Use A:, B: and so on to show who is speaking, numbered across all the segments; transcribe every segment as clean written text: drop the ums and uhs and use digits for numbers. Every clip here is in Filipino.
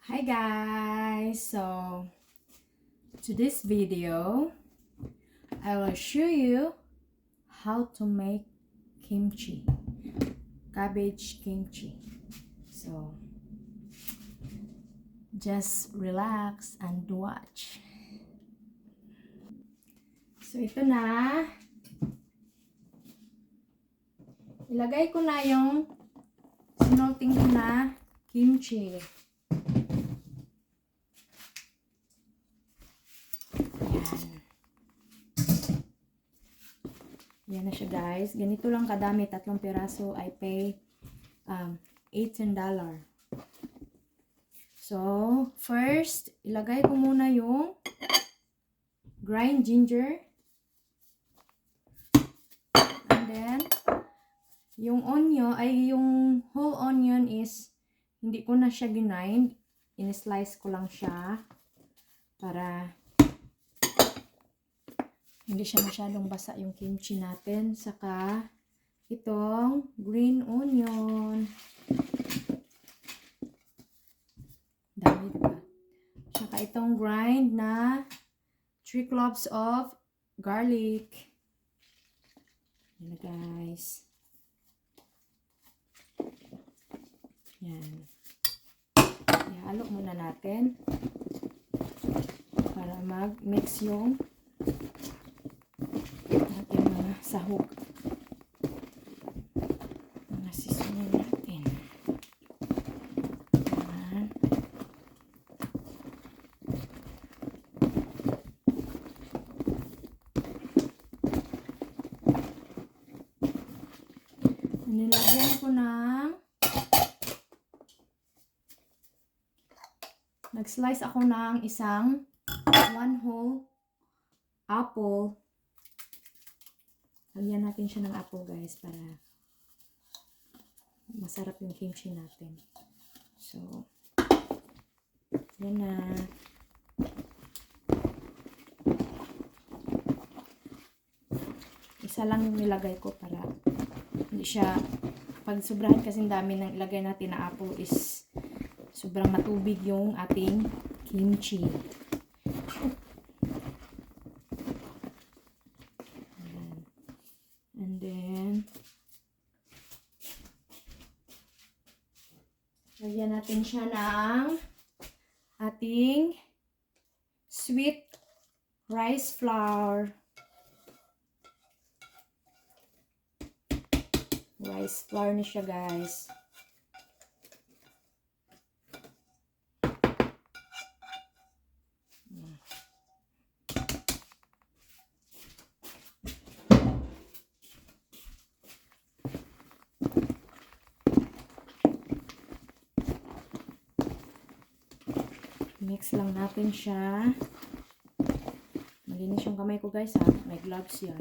A: Hi guys! So, to this video, I will show you how to make kimchi, cabbage kimchi. So, just relax and watch. So, ito na. Ilagay ko na yung sinulting ko na kimchi. Yan na siya guys. Ganito lang kadami. 3 piraso. I pay $18. So, first, ilagay ko muna yung grind ginger. And then, yung onion, ay yung whole onion is, hindi ko na siya ginind. In-slice ko lang siya para hindi siya masyadong basa yung kimchi natin. Saka, itong green onion. Dami, diba? Saka itong grind na 3 cloves of garlic. Yan na guys. Yan. Ihalo muna natin para mag-mix yung ating mga sahog. Mga seasoning natin. Yan. Nilagyan ko ng nag-slice ako ng isang 1 whole apple. Lagyan natin siya ng apple guys para masarap yung kimchi natin. So, yan na. Isa lang yung nilagay ko para hindi siya, pag sobrahan kasing dami ng ilagay natin na apple is sobrang matubig yung ating kimchi. And then, lagyan natin siya ng ating sweet rice flour. Rice flour ni siya guys. Mix lang natin siya. Malinis yung kamay ko guys ha. May gloves yan.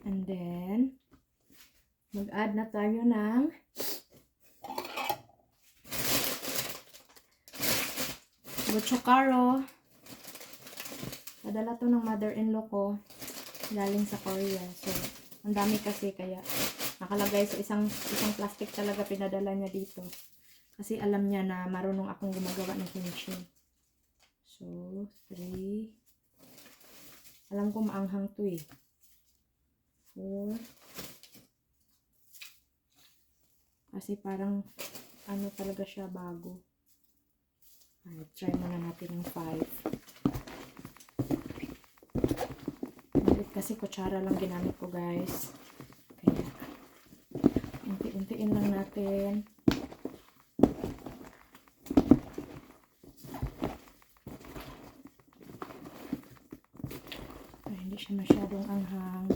A: And then, mag-add na tayo ng gochokaro. Padala to ng mother-in-law ko. Galing sa Korea. So, ang dami kasi kaya nakalagay sa isang plastic talaga pinadala niya dito. Kasi alam niya na marunong akong gumagawa ng kimchi. So, 3. Alam ko maanghang to eh. 4. Kasi parang ano talaga siya bago. Alright, try muna natin yung 5. Kasi kutsara lang ginamit ko guys. Kaya unti-untiin lang natin. Para hindi siya masyadong anghang.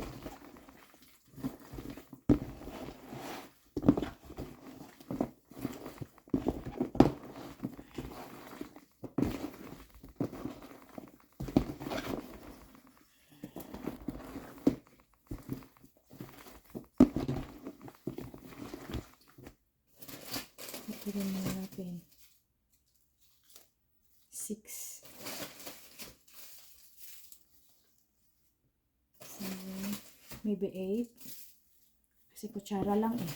A: Tignan muna natin. 6. 7. maybe 8. Kasi kutsara lang eh.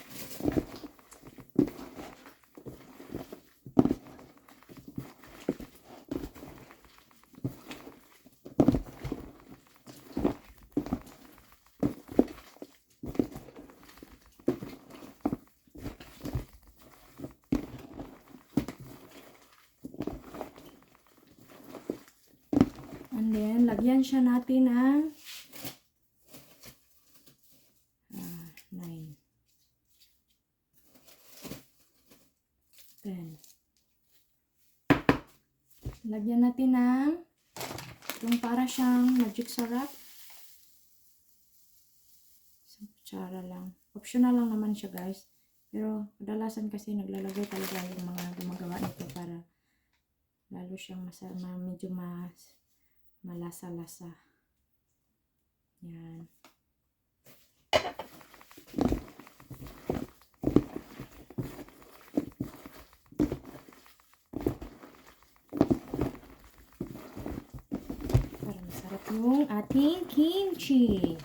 A: And then, lagyan siya natin ng 9, 10. Lagyan natin ng yung para siyang magic syrup. Isang kutsara lang. Optional lang naman siya, guys. Pero, kadalasan kasi naglalagay talaga yung mga gumagawa nito para lalo siyang medyo malasa-lasa. Yan. Para masarap yung ating kimchi.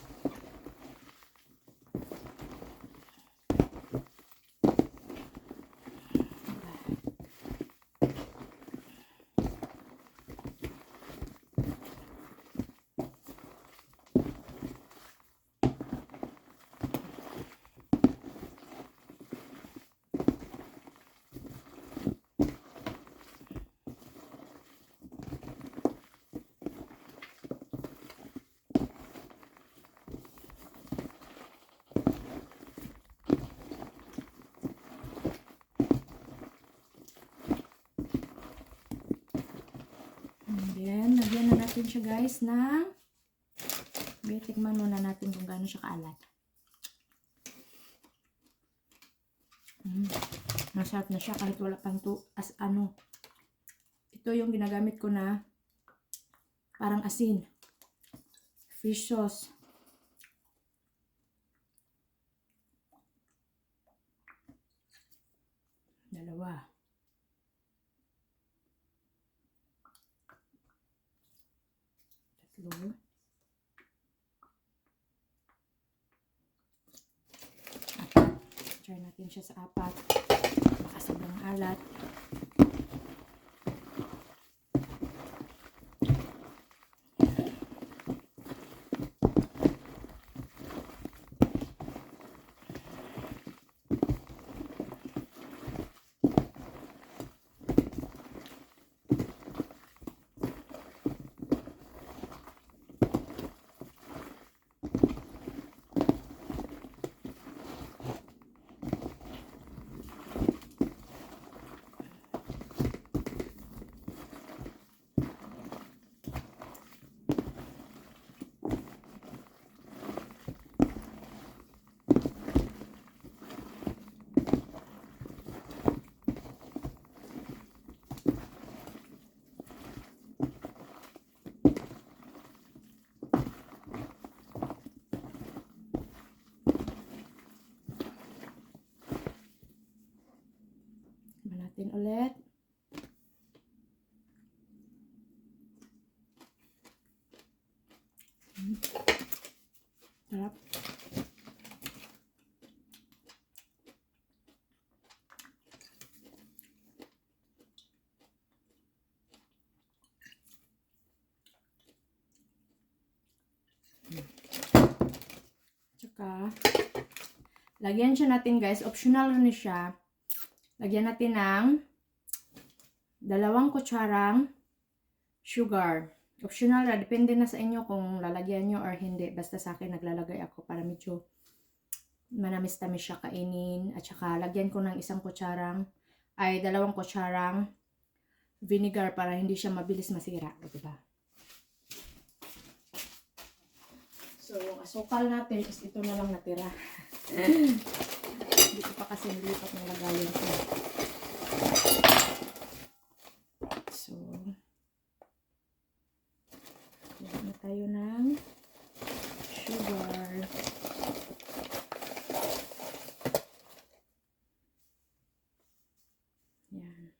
A: And then, lagyan na natin siya, guys, ng tikman muna natin kung gaano siya kaalat. Masarap na siya kahit wala pang ito yung ginagamit ko na parang asin. Fish sauce. Dalawa. Tatlo. Try natin siya sa 4. Baka sobrang alat. Natin ulit. Sarap. Tsaka, lagyan siya natin, guys. Optional na siya. Lagyan natin ng 2 kutsarang sugar. Optional na. Depende na sa inyo kung lalagyan nyo or hindi. Basta sa akin, naglalagay ako para medyo manamis-tamis siya kainin. At saka, lagyan ko ng 2 kutsarang, 2 kutsarang vinegar para hindi siya mabilis masira. Diba? So, yung asukal natin is ito na lang natira. Hindi ko pa kasi nilipat ng lagayan ko. So, lagyan na tayo ng sugar. Yan.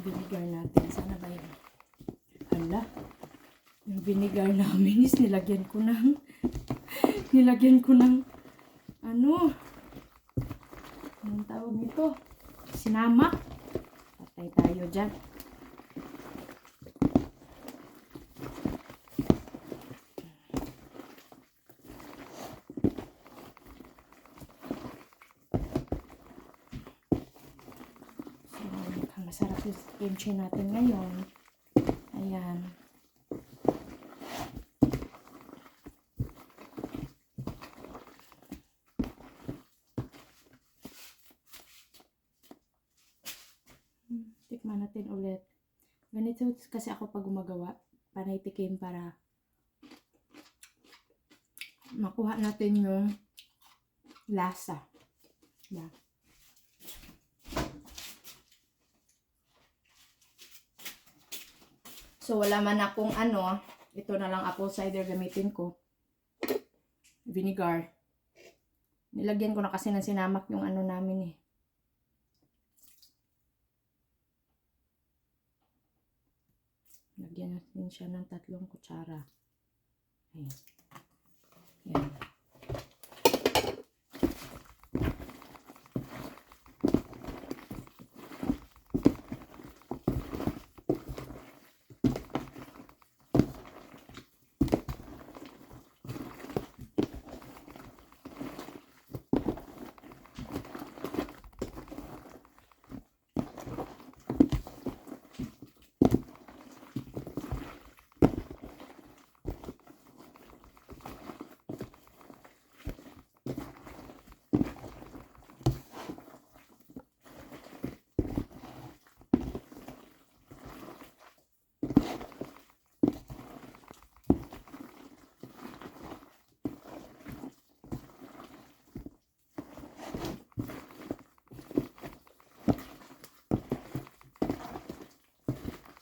A: vinegar natin. Sana ba yun? Hala. Yung vinegar namin is nilagyan ko ng ano? Anong tawag nito? Sinama. Patay tayo dyan. Masarap yung kimchi natin ngayon. Ayan. Tikman natin ulit. Ganito kasi ako pag gumagawa. Panay tikim para makuha natin yung lasa. Diba? So, wala man akong ano, ito na lang apple cider gamitin ko. Vinegar. Nilagyan ko na kasi ng sinamak yung ano namin eh. Lagyan natin siya ng 3 kutsara. Ayan. Ayan.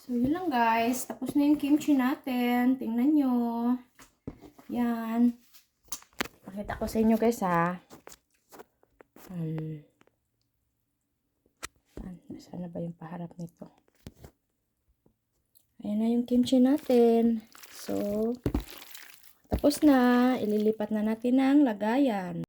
A: So, yun lang guys. Tapos na yung kimchi natin. Tingnan nyo. Yan. Pakita ko sa inyo guys ha. Sana ba yung paharap nito? Ayan na yung kimchi natin. So, tapos na. Ililipat na natin ang lagayan.